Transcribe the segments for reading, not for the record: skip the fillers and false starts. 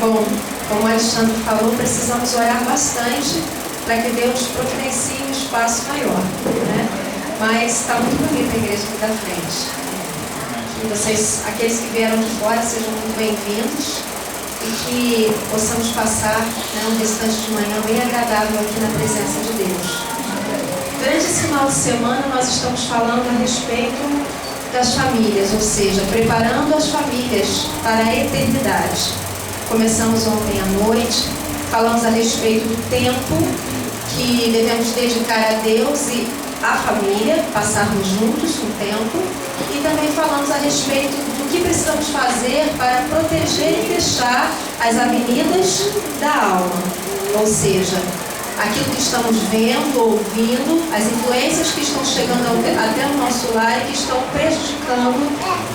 Bom, como o Alexandre falou, precisamos orar bastante para que Deus providencie um espaço maior, né? Mas está muito bonita a igreja aqui da frente. Que vocês, aqueles que vieram de fora, sejam muito bem-vindos e que possamos passar, né, um restante de manhã bem agradável aqui na presença de Deus. Durante esse final de semana, nós estamos falando a respeito das famílias, ou seja, preparando as famílias para a eternidade. Começamos ontem à noite, falamos a respeito do tempo que devemos dedicar a Deus e à família, passarmos juntos um tempo, e também falamos a respeito do que precisamos fazer para proteger e fechar as avenidas da alma, ou seja, aquilo que estamos vendo, ouvindo, as influências que estão chegando até o nosso lar e que estão prejudicando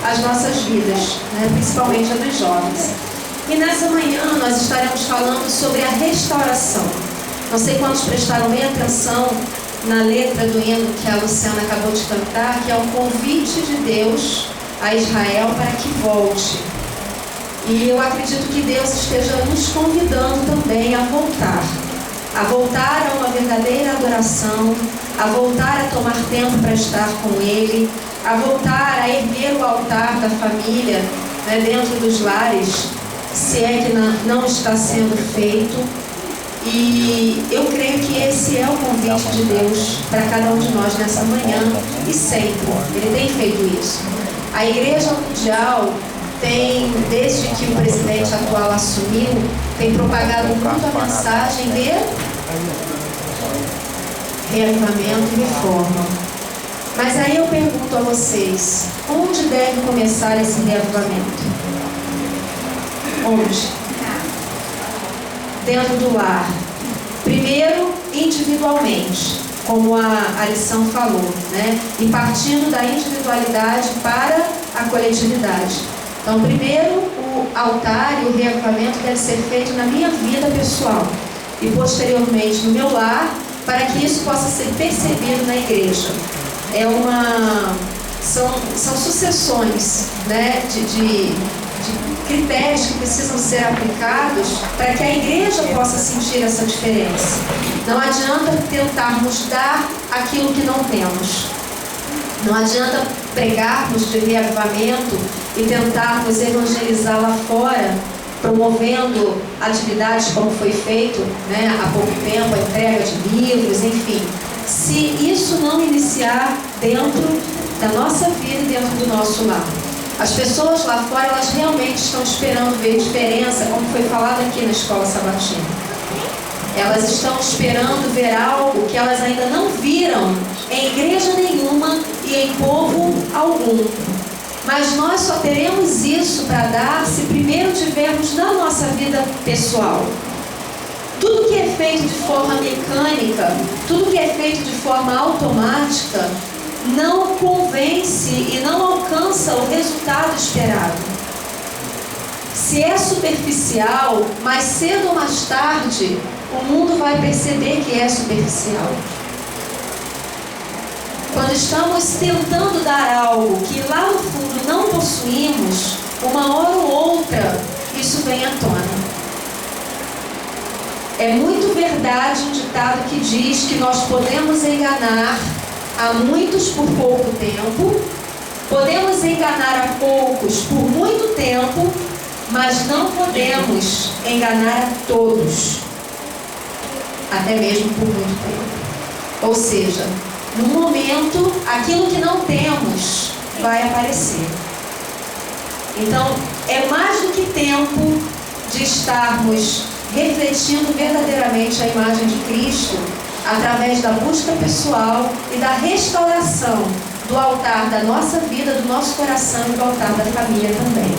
as nossas vidas, né? Principalmente a dos jovens. E nessa manhã nós estaremos falando sobre a restauração. Não sei quantos prestaram bem atenção na letra do hino que a Luciana acabou de cantar, que é um convite de Deus a Israel para que volte. E eu acredito que Deus esteja nos convidando também a voltar a uma verdadeira adoração, a voltar a tomar tempo para estar com Ele, a voltar a erguer o altar da família, né, dentro dos lares, se é que não está sendo feito. E eu creio que esse é o convite de Deus para cada um de nós nessa manhã e sempre. Ele tem feito isso. A Igreja Mundial tem, desde que o presidente atual assumiu, tem propagado muito a mensagem de reavivamento e reforma. Mas aí eu pergunto a vocês, onde deve começar esse reavivamento? Onde? Dentro do lar. Primeiro, individualmente, como a lição falou, né? E partindo da individualidade para a coletividade. Então, primeiro, o altar e o reavivamento deve ser feito na minha vida pessoal e posteriormente no meu lar, para que isso possa ser percebido na igreja. São sucessões, né, de critérios que precisam ser aplicados para que a igreja possa sentir essa diferença. Não adianta tentarmos dar aquilo que não temos. Não adianta pregarmos de reavivamento e tentarmos evangelizar lá fora, promovendo atividades como foi feito, né, há pouco tempo, a entrega de livros, enfim. Se isso não iniciar dentro da nossa vida e dentro do nosso lar. As pessoas lá fora, elas realmente estão esperando ver diferença, como foi falado aqui na escola sabatina. Elas estão esperando ver algo que elas ainda não viram em igreja nenhuma e em povo algum. Mas nós só teremos isso para dar se primeiro tivermos na nossa vida pessoal. Tudo que é feito de forma mecânica, tudo que é feito de forma automática, não convence e não alcança o resultado esperado. Se é superficial, mais cedo ou mais tarde, o mundo vai perceber que é superficial. Quando estamos tentando dar algo que lá no fundo não possuímos, uma hora ou outra, isso vem à tona. É muito verdade um ditado que diz que nós podemos enganar a muitos por pouco tempo, podemos enganar a poucos por muito tempo, mas não podemos enganar a todos, até mesmo por muito tempo. Ou seja, no momento, aquilo que não temos vai aparecer. Então, é mais do que tempo de estarmos refletindo verdadeiramente a imagem de Cristo através da busca pessoal e da restauração do altar da nossa vida, do nosso coração e do altar da família também.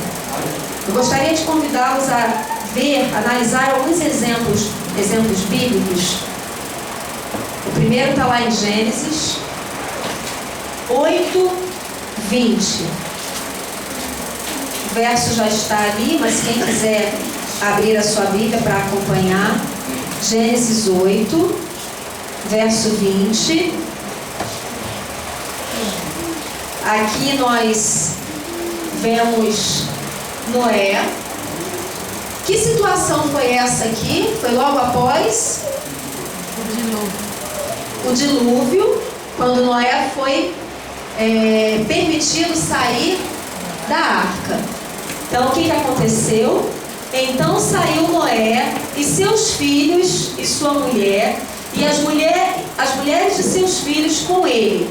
Eu gostaria de convidá-los a ver, analisar alguns exemplos bíblicos. O primeiro está lá em Gênesis 8:20. O verso já está ali, mas quem quiser abrir a sua Bíblia para acompanhar, Gênesis 8, verso 20. Aqui nós vemos Noé, Que situação foi essa aqui? Foi logo após o dilúvio, quando Noé foi permitido sair da arca. Então o que aconteceu? Então saiu Noé e seus filhos e sua mulher e as mulheres de seus filhos com ele.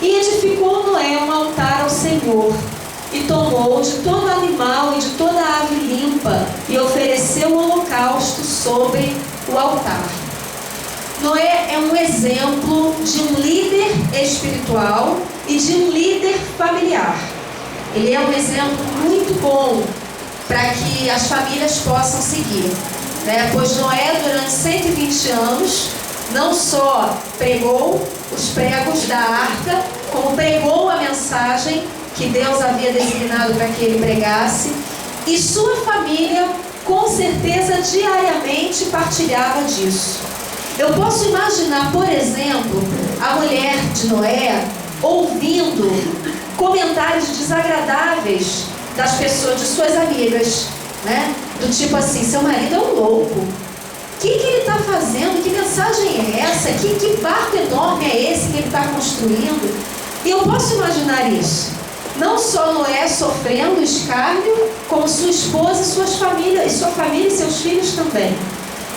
E edificou Noé um altar ao Senhor, e tomou de todo animal e de toda ave limpa, e ofereceu um holocausto sobre o altar. Noé é um exemplo de um líder espiritual e de um líder familiar. Ele é um exemplo muito bom para que as famílias possam seguir, né? Pois Noé, durante 120 anos, não só pregou os pregos da arca, como pregou a mensagem que Deus havia designado para que ele pregasse, e sua família, com certeza, diariamente partilhava disso. Eu posso imaginar, por exemplo, a mulher de Noé ouvindo comentários desagradáveis das pessoas, de suas amigas, né? Do tipo assim: seu marido é um louco. O que ele está fazendo? Que mensagem é essa? Que barco enorme é esse que ele está construindo? E eu posso imaginar isso. Não só Noé sofrendo escárnio, como sua esposa e sua família e seus filhos também.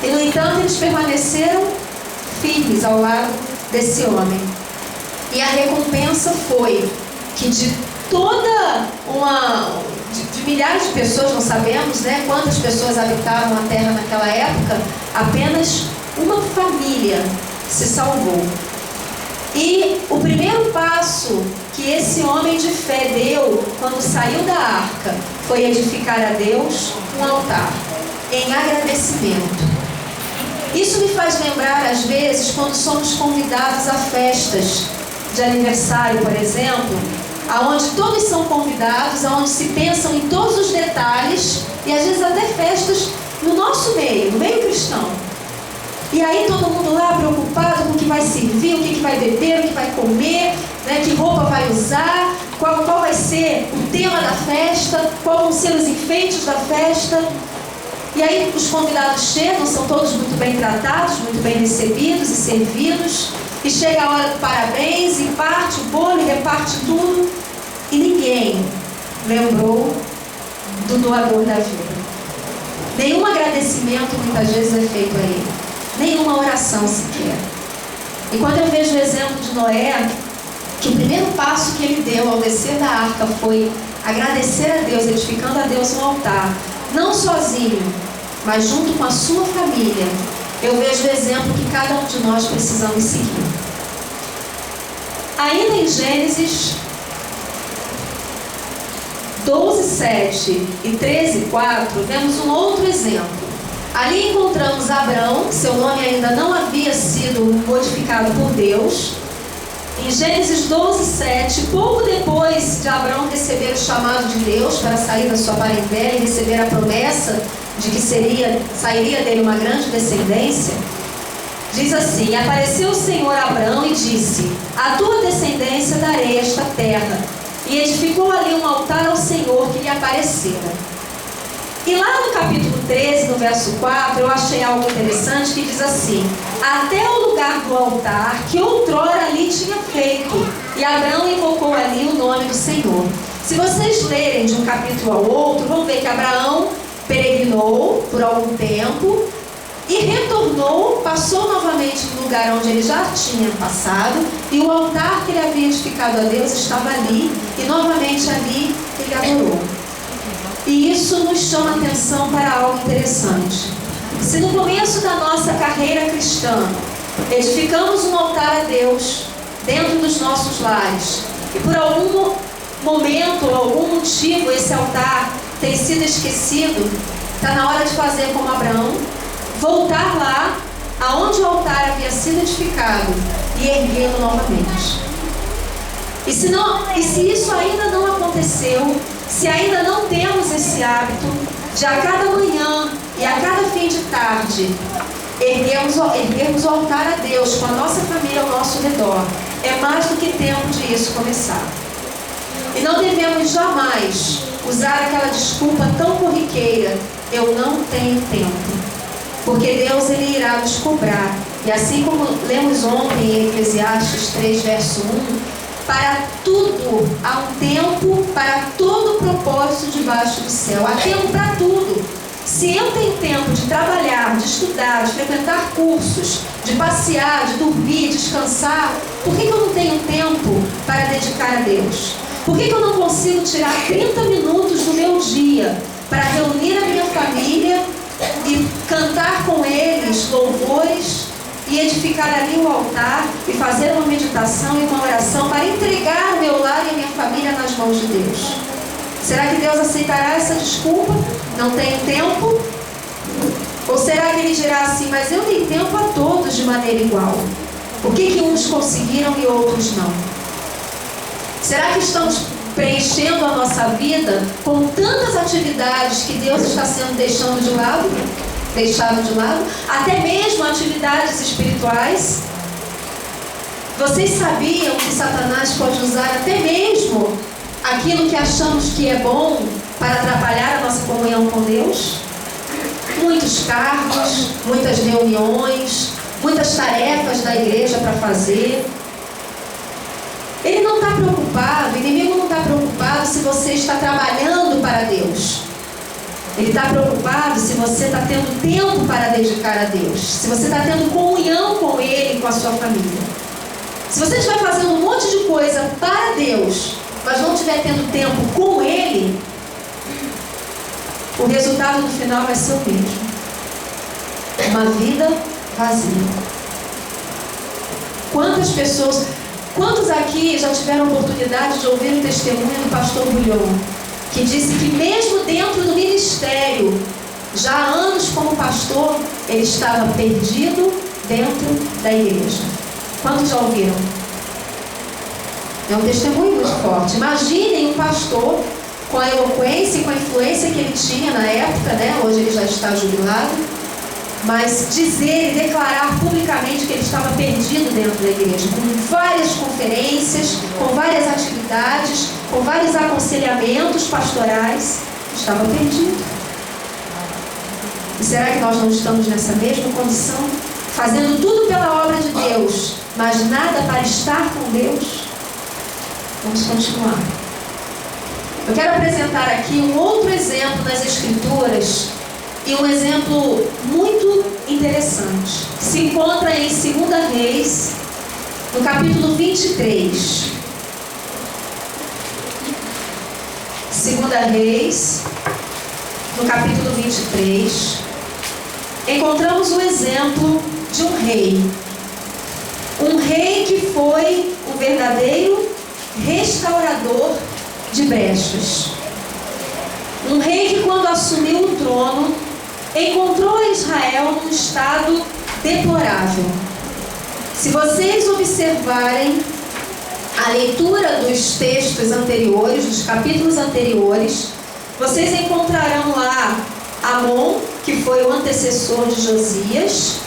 E, no entanto, eles permaneceram firmes ao lado desse homem. E a recompensa foi que de milhares de pessoas, não sabemos, né, quantas pessoas habitavam a terra naquela época, apenas uma família se salvou. E o primeiro passo que esse homem de fé deu quando saiu da arca foi edificar a Deus um altar em agradecimento. Isso me faz lembrar, às vezes, quando somos convidados a festas de aniversário, por exemplo, aonde todos são convidados, aonde se pensam em todos os detalhes, e às vezes até festas no nosso meio, no meio cristão. E aí todo mundo lá preocupado com o que vai servir, o que vai beber, o que vai comer, né, que roupa vai usar, qual vai ser o tema da festa, qual vão ser os enfeites da festa. E aí os convidados chegam, são todos muito bem tratados, muito bem recebidos e servidos. E chega a hora do parabéns, e parte o bolo, e reparte tudo. E ninguém lembrou do doador da vida. Nenhum agradecimento muitas vezes é feito a ele. Nenhuma oração sequer. E quando eu vejo o exemplo de Noé, que o primeiro passo que ele deu ao descer da arca foi agradecer a Deus, edificando a Deus um altar, não sozinho, mas junto com a sua família, eu vejo o exemplo que cada um de nós precisamos seguir. Ainda em Gênesis 12:7 e 13:4, vemos um outro exemplo. Ali encontramos Abrão, seu nome ainda não havia sido modificado por Deus. Em Gênesis 12:7, pouco depois de Abrão receber o chamado de Deus para sair da sua parentela e receber a promessa de que sairia dele uma grande descendência, diz assim: e apareceu o Senhor a Abrão e disse: a tua descendência darei esta terra. E edificou ali um altar ao Senhor que lhe aparecera. E lá no capítulo 13, no verso 4, eu achei algo interessante que diz assim: até o lugar do altar que outrora ali tinha feito, e Abrão invocou ali o nome do Senhor. Se vocês lerem de um capítulo ao outro, vão ver que Abraão peregrinou por algum tempo e retornou, passou novamente no lugar onde ele já tinha passado, e o altar que ele havia edificado a Deus estava ali, e novamente ali ele adorou. E isso nos chama a atenção para algo interessante. Se no começo da nossa carreira cristã edificamos um altar a Deus dentro dos nossos lares, e por algum momento ou algum motivo esse altar tem sido esquecido, está na hora de fazer como Abraão, voltar lá aonde o altar havia sido edificado e erguê-lo novamente. E se isso ainda não aconteceu, se ainda não temos esse hábito de a cada manhã e a cada fim de tarde erguermos o altar a Deus com a nossa família ao nosso redor, é mais do que tempo de isso começar. E não devemos jamais usar aquela desculpa tão corriqueira: eu não tenho tempo. Porque Deus, Ele irá nos cobrar. E assim como lemos ontem em Eclesiastes 3, verso 1, para tudo há um tempo, para todo propósito debaixo do céu. Há tempo para tudo. Se eu tenho tempo de trabalhar, de estudar, de frequentar cursos, de passear, de dormir, descansar, por que eu não tenho tempo para dedicar a Deus? Por que eu não consigo tirar 30 minutos do meu dia para reunir a minha família e cantar com eles louvores e edificar ali o altar e fazer uma meditação e uma oração para entregar o meu lar e a minha família nas mãos de Deus? Será que Deus aceitará essa desculpa? Não tenho tempo? Ou será que Ele dirá assim, mas eu dei tempo a todos de maneira igual? Por que uns conseguiram e outros não? Será que estamos preenchendo a nossa vida com tantas atividades que Deus está deixado de lado, até mesmo atividades espirituais? Vocês sabiam que Satanás pode usar até mesmo aquilo que achamos que é bom para atrapalhar a nossa comunhão com Deus? Muitos cargos, muitas reuniões, muitas tarefas da igreja para fazer. Ele não está preocupado, o inimigo não está preocupado se você está trabalhando para Deus. Ele está preocupado se você está tendo tempo para dedicar a Deus, se você está tendo comunhão com Ele e com a sua família. Se você estiver fazendo um monte de coisa para Deus, mas não estiver tendo tempo com Ele, o resultado no final vai ser o mesmo. Uma vida vazia. Quantos aqui já tiveram a oportunidade de ouvir o testemunho do pastor Bulhon, que disse que mesmo dentro do ministério, já há anos como pastor, ele estava perdido dentro da igreja? Quantos já ouviram? É um testemunho muito forte. Imaginem um pastor com a eloquência e com a influência que ele tinha na época, né? Hoje ele já está jubilado, mas dizer e declarar publicamente que ele estava perdido dentro da igreja, com várias conferências, com várias atividades, com vários aconselhamentos pastorais, estava perdido. E será que nós não estamos nessa mesma condição? Fazendo tudo pela obra de Deus, mas nada para estar com Deus? Vamos continuar. Eu quero apresentar aqui um outro exemplo nas Escrituras, e um exemplo muito interessante. Se encontra em 2 Reis, no capítulo 23. 2 Reis, no capítulo 23, encontramos o exemplo de um rei. Um rei que foi um verdadeiro restaurador de brechas. Um rei que, quando assumiu o trono, encontrou Israel num estado deplorável. Se vocês observarem a leitura dos textos anteriores, dos capítulos anteriores, vocês encontrarão lá Amon, que foi o antecessor de Josias,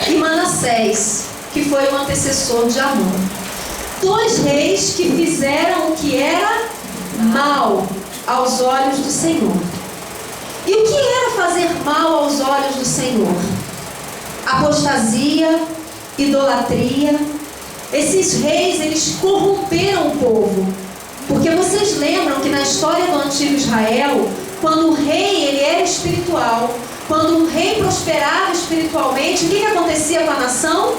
e Manassés, que foi o antecessor de Amon. Dois reis que fizeram o que era mal aos olhos do Senhor. E o que era fazer mal aos olhos do Senhor? Apostasia, idolatria. Esses reis, eles corromperam o povo. Porque vocês lembram que na história do antigo Israel, quando o rei ele era espiritual, quando o rei prosperava espiritualmente, o que acontecia com a nação?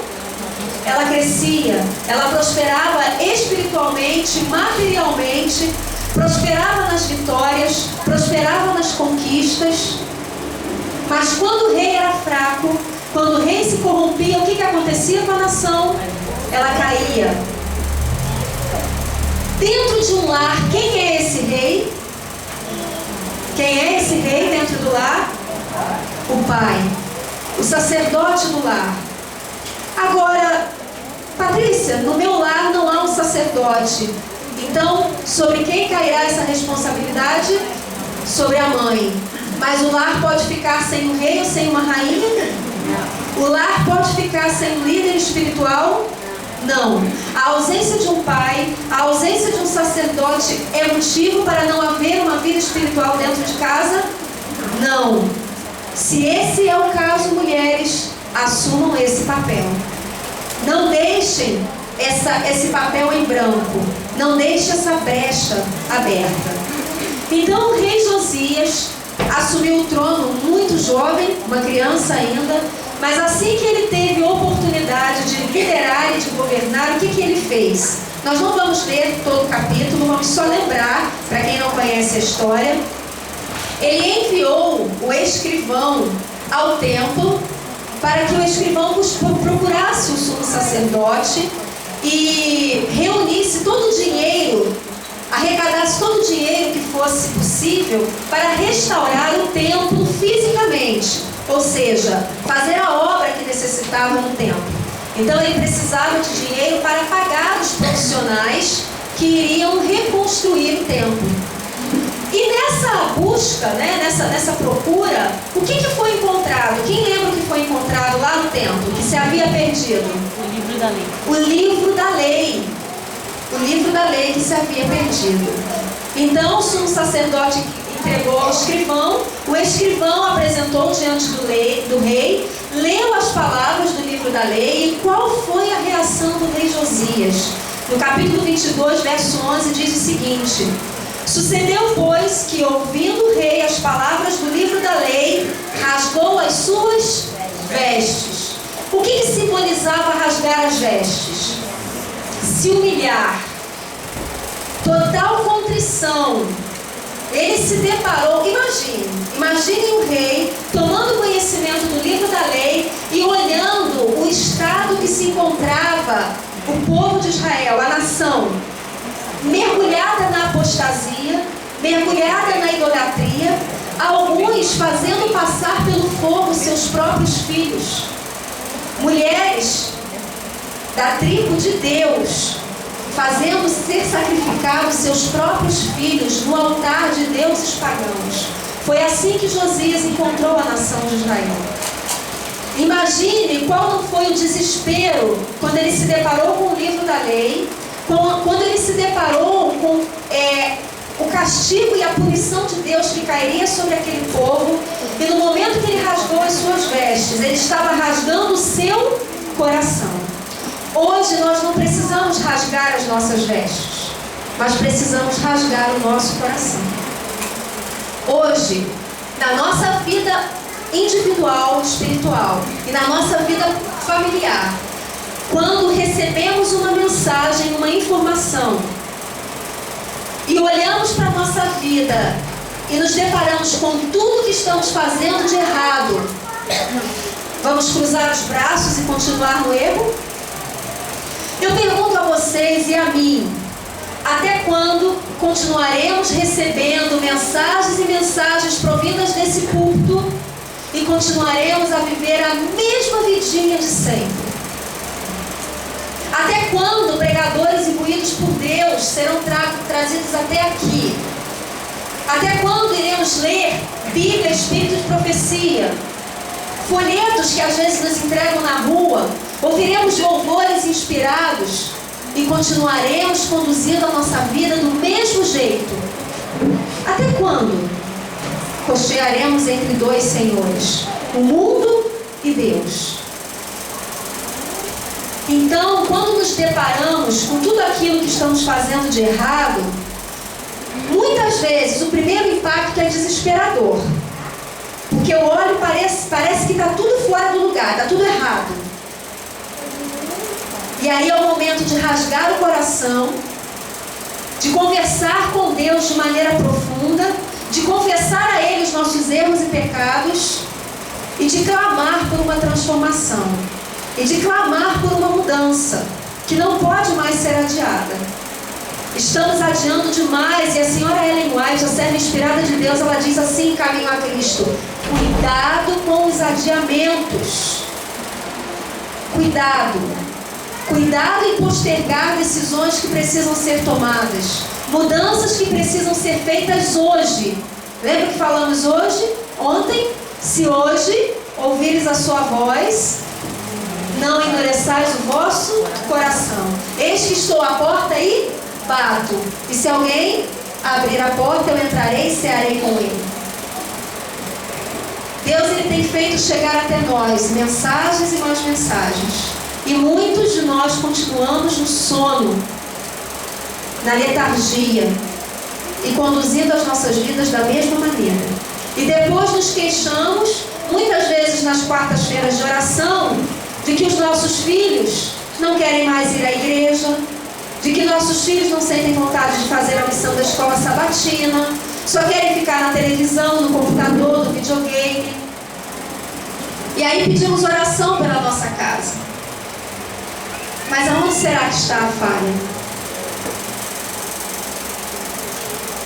Ela crescia, ela prosperava espiritualmente, materialmente, prosperava nas vitórias, prosperava nas conquistas. Mas quando o rei era fraco, quando o rei se corrompia, o que acontecia com a nação? Ela caía. Dentro de um lar, quem é esse rei? Quem é esse rei dentro do lar? O pai, o sacerdote do lar. Agora, Patrícia, no meu lar não há um sacerdote. Então, sobre quem cairá essa responsabilidade? Sobre a mãe. Mas o lar pode ficar sem um rei ou sem uma rainha? O lar pode ficar sem um líder espiritual? Não. A ausência de um pai, a ausência de um sacerdote é motivo para não haver uma vida espiritual dentro de casa? Não. Se esse é o caso, mulheres, assumam esse papel. Não deixem esse papel em branco. Não deixe essa brecha aberta. Então o rei Josias assumiu o trono muito jovem, uma criança ainda, mas assim que ele teve oportunidade de liderar e de governar, o que ele fez? Nós não vamos ler todo o capítulo, vamos só lembrar, para quem não conhece a história. Ele enviou o escrivão ao templo para que o escrivão procurasse o sumo sacerdote e reunisse todo o dinheiro, arrecadasse todo o dinheiro que fosse possível para restaurar o templo fisicamente, ou seja, fazer a obra que necessitava no templo. Então ele precisava de dinheiro para pagar os profissionais que iriam reconstruir o templo. E nessa busca, nessa procura, o que foi encontrado? Quem lembra o que foi encontrado lá no templo, que se havia perdido? O livro da lei. O livro da lei. O livro da lei que se havia perdido. Então o sumo sacerdote entregou ao escrivão, o escrivão apresentou diante do rei, leu as palavras do livro da lei. E qual foi a reação do rei Josias? No capítulo 22, verso 11, diz o seguinte: sucedeu, pois, que ouvindo o rei as palavras do livro da lei, rasgou as suas vestes. O que simbolizava rasgar as vestes? Se humilhar, total contrição. Ele se deparou, imaginem o rei tomando conhecimento do livro da lei e olhando o estado que se encontrava o povo de Israel, a nação, mergulhada na apostasia, mergulhada na idolatria, alguns fazendo passar pelo fogo seus próprios filhos, mulheres da tribo de Deus, fazendo ser sacrificados seus próprios filhos no altar de deuses pagãos. Foi assim que Josias encontrou a nação de Israel. Imagine qual não foi o desespero quando ele se deparou com o livro da lei, quando ele se deparou com o castigo e a punição de Deus que cairia sobre aquele povo. E no momento que ele rasgou as suas vestes, ele estava rasgando o seu coração. Hoje nós não precisamos rasgar as nossas vestes, mas precisamos rasgar o nosso coração. Hoje, na nossa vida individual, espiritual e na nossa vida familiar, quando recebemos uma mensagem, uma informação e olhamos para a nossa vida e nos deparamos com tudo que estamos fazendo de errado, vamos cruzar os braços e continuar no erro? Eu pergunto a vocês e a mim, até quando continuaremos recebendo mensagens e mensagens provindas desse púlpito e continuaremos a viver a mesma vidinha de sempre? Até quando pregadores imbuídos por Deus serão trazidos até aqui? Até quando iremos ler Bíblia, Espírito de Profecia, folhetos que às vezes nos entregam na rua, ouviremos louvores inspirados e continuaremos conduzindo a nossa vida do mesmo jeito? Até quando cochearemos entre dois senhores, o mundo e Deus? Então, quando nos deparamos com tudo aquilo que estamos fazendo de errado, muitas vezes o primeiro impacto é desesperador. Porque eu olho e parece que está tudo fora do lugar, está tudo errado. E aí é o momento de rasgar o coração, de conversar com Deus de maneira profunda, de confessar a Ele os nossos erros e pecados e de clamar por uma transformação. E de clamar por uma mudança que não pode mais ser adiada. Estamos adiando demais. E a senhora Ellen White, a serva inspirada de Deus, ela diz assim em Caminho a Cristo: cuidado com os adiamentos. Cuidado em postergar decisões que precisam ser tomadas, mudanças que precisam ser feitas hoje. Lembra que falamos ontem? Se hoje ouvires a sua voz, não endureçais o vosso coração. Eis que estou à porta e bato. E se alguém abrir a porta, eu entrarei e cearei com ele. Deus ele tem feito chegar até nós mensagens e mais mensagens. E muitos de nós continuamos no sono, na letargia, e conduzindo as nossas vidas da mesma maneira. E depois nos queixamos, muitas vezes nas quartas-feiras de oração, de que os nossos filhos não querem mais ir à igreja, de que nossos filhos não sentem vontade de fazer a missão da escola sabatina, só querem ficar na televisão, no computador, no videogame. E aí pedimos oração pela nossa casa. Mas aonde será que está a falha?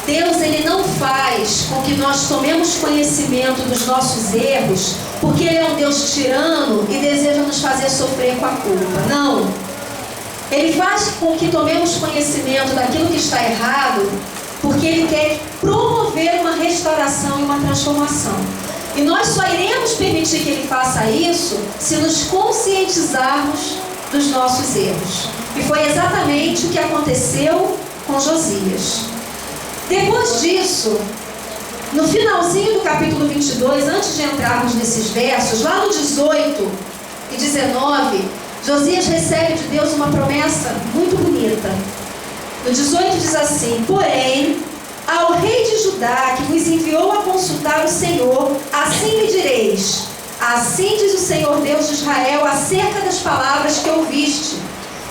Deus ele não faz com que nós tomemos conhecimento dos nossos erros, porque Ele é um Deus tirano e deseja nos fazer sofrer com a culpa. Não. Ele faz com que tomemos conhecimento daquilo que está errado, porque Ele quer promover uma restauração e uma transformação. E nós só iremos permitir que Ele faça isso se nos conscientizarmos dos nossos erros. E foi exatamente o que aconteceu com Josias. Depois disso, no finalzinho do capítulo 22, antes de entrarmos nesses versos, lá no 18 e 19, Josias recebe de Deus uma promessa muito bonita. No 18 diz assim: porém, ao rei de Judá, que vos enviou a consultar o Senhor, assim lhe direis: assim diz o Senhor Deus de Israel acerca das palavras que ouviste.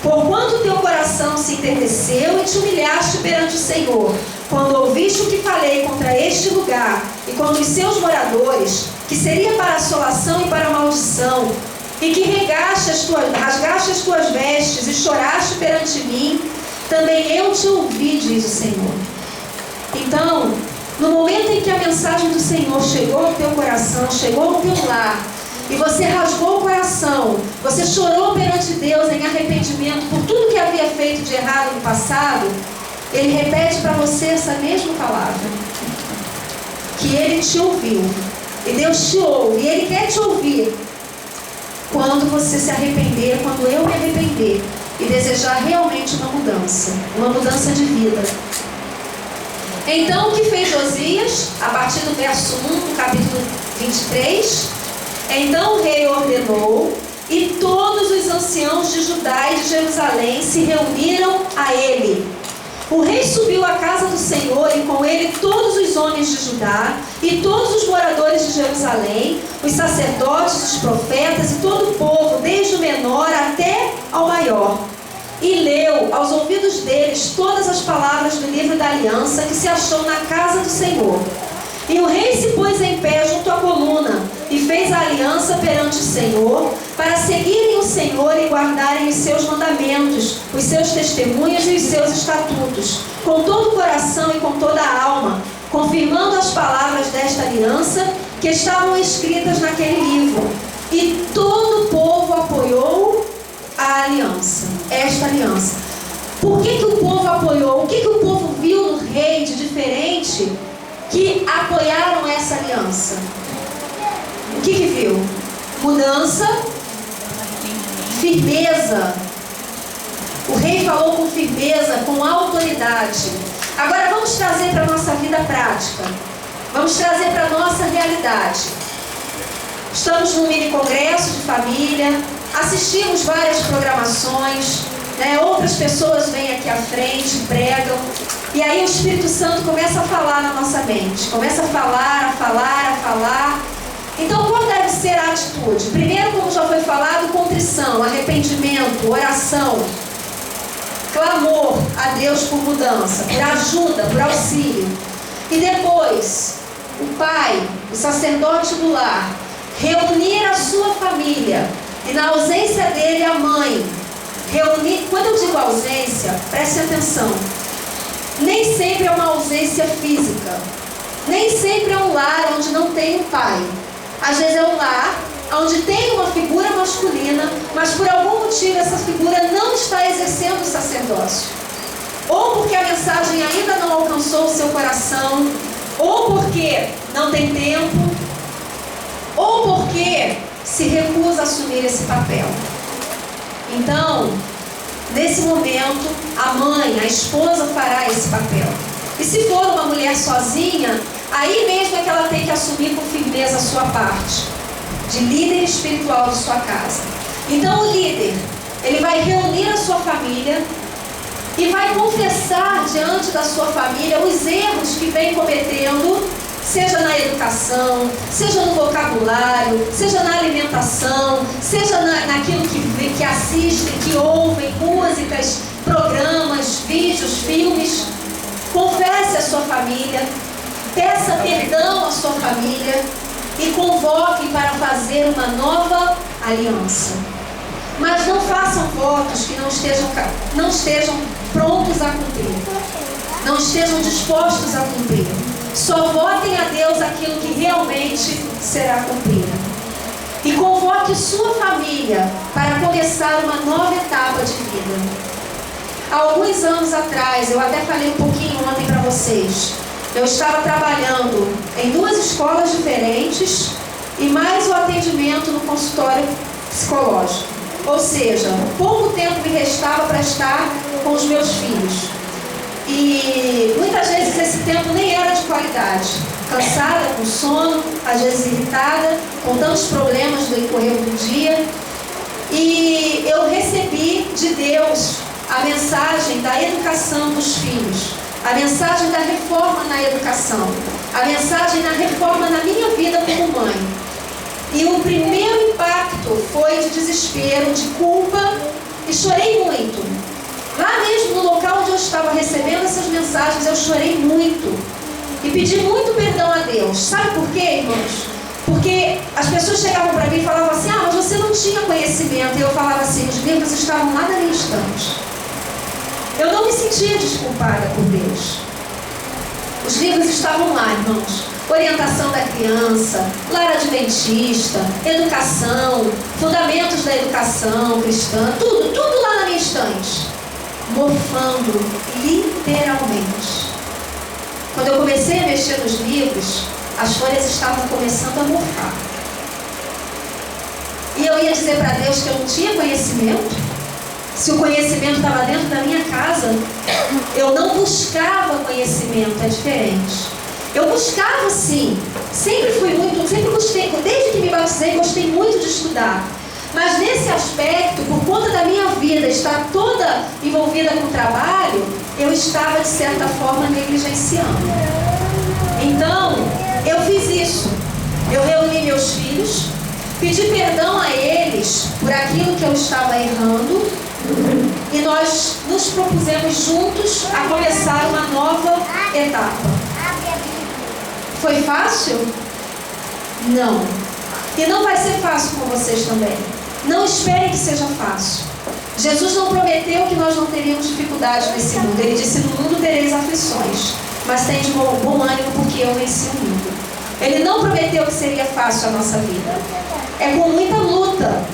Porquanto teu coração se enterneceu e te humilhaste perante o Senhor, quando ouviste o que falei contra este lugar e contra os seus moradores, que seria para assolação e para maldição, e que rasgaste as tuas vestes e choraste perante mim, também eu te ouvi, diz o Senhor. Então, no momento em que a mensagem do Senhor chegou ao teu coração, chegou ao teu lar, e você rasgou o coração, você chorou perante Deus em arrependimento por tudo que havia feito de errado no passado, Ele repete para você essa mesma palavra, que Ele te ouviu, e Deus te ouve, e Ele quer te ouvir quando você se arrepender, quando eu me arrepender e desejar realmente uma mudança de vida. Então, o que fez Josias? A partir do verso 1 do capítulo 23, então o rei ordenou, e todos os anciãos de Judá e de Jerusalém se reuniram a ele. O rei subiu à casa do Senhor, e com ele todos os homens de Judá e todos os moradores de Jerusalém, os sacerdotes, os profetas e todo o povo, desde o menor até ao maior. E leu aos ouvidos deles todas as palavras do livro da aliança que se achou na casa do Senhor. E o rei se pôs em pé junto à coluna e fez a aliança perante o Senhor, para seguirem o Senhor e guardarem os seus mandamentos, os seus testemunhos e os seus estatutos, com todo o coração e com toda a alma, confirmando as palavras desta aliança que estavam escritas naquele livro. E todo o povo apoiou a aliança, esta aliança. Por que o povo apoiou? O que o povo viu no rei de diferente que apoiaram essa aliança? O que viu? Mudança, firmeza. O rei falou com firmeza, com autoridade. Agora vamos trazer para a nossa vida prática. Vamos trazer para a nossa realidade. Estamos num mini congresso de família, assistimos várias programações, né? Outras pessoas vêm aqui à frente, pregam. E aí o Espírito Santo começa a falar na nossa mente. Começa a falar. Então, qual deve ser a atitude? Primeiro, como já foi falado, contrição, arrependimento, oração, clamor a Deus por mudança, por ajuda, por auxílio. E depois, o pai, o sacerdote do lar, reunir a sua família. E na ausência dele, a mãe. Reunir. Quando eu digo ausência, preste atenção. Nem sempre é uma ausência física. Nem sempre é um lar onde não tem um pai. Às vezes é um lar onde tem uma figura masculina, mas por algum motivo essa figura não está exercendo o sacerdócio. Ou porque a mensagem ainda não alcançou o seu coração, ou porque não tem tempo, ou porque se recusa a assumir esse papel. Então, nesse momento, a mãe, a esposa fará esse papel. E se for uma mulher sozinha, aí mesmo é que ela tem que assumir com firmeza a sua parte de líder espiritual de sua casa. Então o líder, ele vai reunir a sua família e vai confessar diante da sua família os erros que vem cometendo, seja na educação, seja no vocabulário, seja na alimentação, seja naquilo que assistem, que ouvem, músicas, programas, vídeos, filmes. Confesse a sua família, peça perdão à sua família e convoque para fazer uma nova aliança. Mas não façam votos que não estejam prontos a cumprir, não estejam dispostos a cumprir. Só votem a Deus aquilo que realmente será cumprido. E convoque sua família para começar uma nova etapa de vida. Há alguns anos atrás, eu até falei um pouquinho ontem para vocês, eu estava trabalhando em 2 escolas diferentes e mais o atendimento no consultório psicológico. Ou seja, pouco tempo me restava para estar com os meus filhos. E muitas vezes esse tempo nem era de qualidade. Cansada, com sono, às vezes irritada, com tantos problemas do decorrer do dia. E eu recebi de Deus a mensagem da educação dos filhos, a mensagem da reforma na educação, a mensagem da reforma na minha vida como mãe. E o primeiro impacto foi de desespero, de culpa, e chorei muito. Lá mesmo no local onde eu estava recebendo essas mensagens, eu chorei muito e pedi muito perdão a Deus. Sabe por quê, irmãos? Porque as pessoas chegavam para mim e falavam assim: ah, mas você não tinha conhecimento. E eu falava assim: os livros estavam lá na minha estante. Eu não me sentia desculpada por Deus. Os livros estavam lá, irmãos. Orientação da criança, lar adventista, educação, fundamentos da educação cristã, tudo lá na minha estante. Morfando, literalmente. Quando eu comecei a mexer nos livros, as folhas estavam começando a morfar. E eu ia dizer para Deus que eu não tinha conhecimento. Se o conhecimento estava dentro da minha casa, eu não buscava conhecimento, é diferente. Eu buscava sim, sempre gostei, desde que me batizei, gostei muito de estudar. Mas nesse aspecto, por conta da minha vida estar toda envolvida com o trabalho, eu estava de certa forma negligenciando. Então, eu fiz isso. Eu reuni meus filhos, pedi perdão a eles por aquilo que eu estava errando, e nós nos propusemos juntos a começar uma nova etapa. Foi fácil? Não. E não vai ser fácil com vocês também. Não esperem que seja fácil. Jesus não prometeu que nós não teríamos dificuldades nesse mundo. Ele disse: no mundo tereis aflições, mas tem de bom ânimo, porque eu venci o mundo. Ele não prometeu que seria fácil a nossa vida. É com muita luta,